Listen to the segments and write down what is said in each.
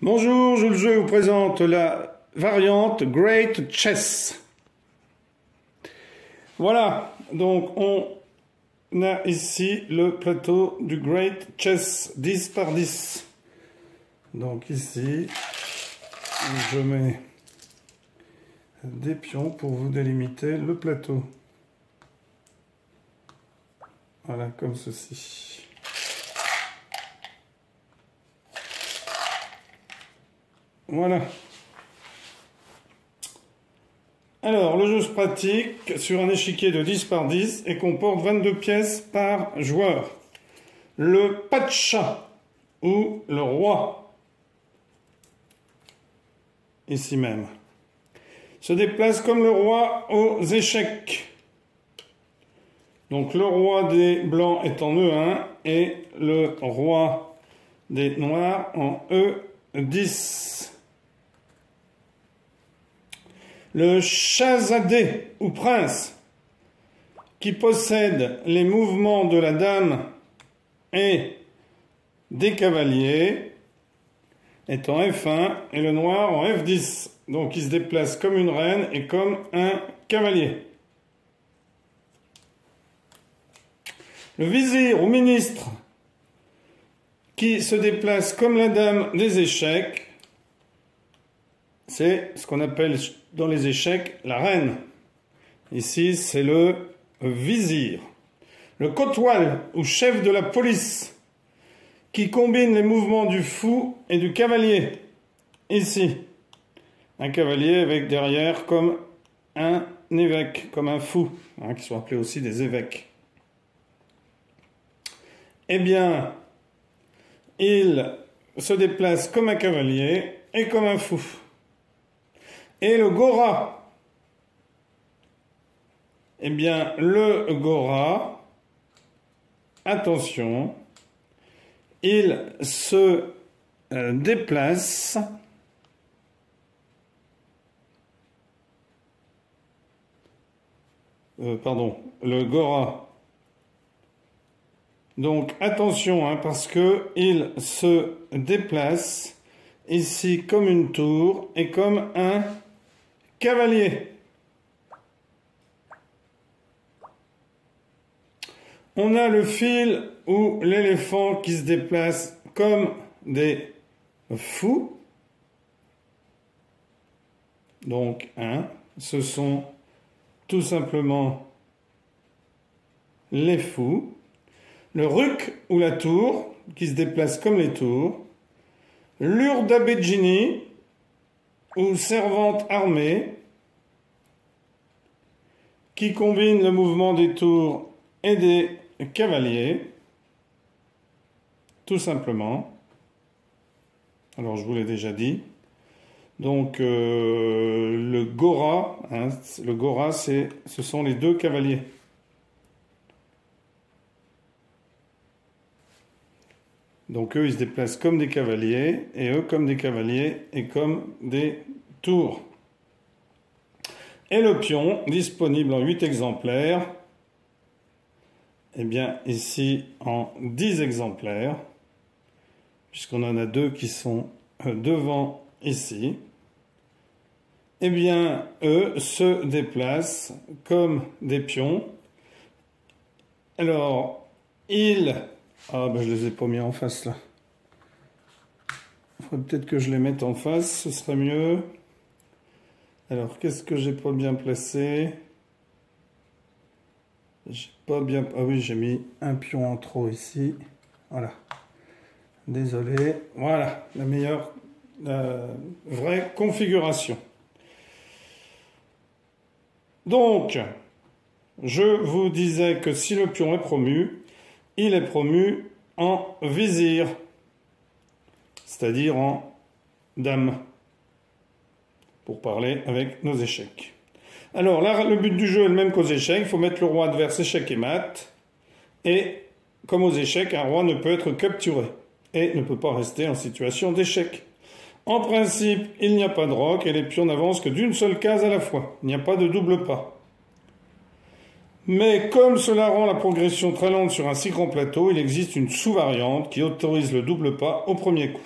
Bonjour, je vous présente la variante Great Chess. Voilà, donc on a ici le plateau du Great Chess 10 par 10. Donc ici, je mets des pions pour vous délimiter le plateau. Voilà, comme ceci. Voilà. Alors, le jeu se pratique sur un échiquier de 10 par 10 et comporte 22 pièces par joueur. Le Pacha, ou le roi, ici même, se déplace comme le roi aux échecs. Donc le roi des blancs est en E1 et le roi des noirs en E10. Le Shahzadeh ou prince, qui possède les mouvements de la dame et des cavaliers, est en F1 et le noir en F10. Donc il se déplace comme une reine et comme un cavalier. Le vizir ou ministre, qui se déplace comme la dame des échecs, c'est ce qu'on appelle dans les échecs la reine. Ici, c'est le vizir. Le kotwal, ou chef de la police, qui combine les mouvements du fou et du cavalier. Ici, un cavalier avec derrière comme un évêque, comme un fou, qui sont appelés aussi des évêques. Eh bien, il se déplace comme un cavalier et comme un fou. Et le Gora, eh bien, le Gora, attention, il se déplace le Gora. Donc attention, parce que il se déplace ici comme une tour et comme un cavalier. On a le fil ou l'éléphant qui se déplace comme des fous. Donc, ce sont tout simplement les fous. Le ruc ou la tour qui se déplace comme les tours. L'Urdabejini ou servante armée qui combine le mouvement des tours et des cavaliers, tout simplement. Alors je vous l'ai déjà dit. Donc le Gora, le Gora, ce sont les deux cavaliers. Donc eux, ils se déplacent comme des cavaliers, et eux comme des cavaliers et comme des tours. Et le pion, disponible en 8 exemplaires, eh bien ici en 10 exemplaires, puisqu'on en a 2 qui sont devant ici, eh bien eux se déplacent comme des pions. Alors, je les ai pas mis en face là. Il faudrait peut-être que je les mette en face, ce serait mieux. Alors, qu'est-ce que j'ai pas bien placé? J'ai pas bien... Ah oui, j'ai mis un pion en trop ici. Voilà. Désolé. Voilà, la meilleure, vraie configuration. Donc, je vous disais que si le pion est promu, il est promu en vizir, c'est-à-dire en dame, pour parler avec nos échecs. Alors là, le but du jeu est le même qu'aux échecs, il faut mettre le roi adverse échec et mat, et comme aux échecs, un roi ne peut être capturé, et ne peut pas rester en situation d'échec. En principe, il n'y a pas de roc, et les pions n'avancent que d'une seule case à la fois, il n'y a pas de double pas. Mais comme cela rend la progression très lente sur un si grand plateau, il existe une sous-variante qui autorise le double pas au premier coup.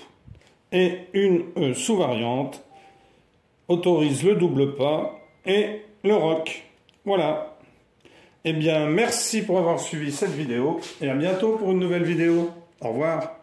et une sous-variante autorise le double pas et le rock. Voilà. Eh bien, merci pour avoir suivi cette vidéo et à bientôt pour une nouvelle vidéo. Au revoir.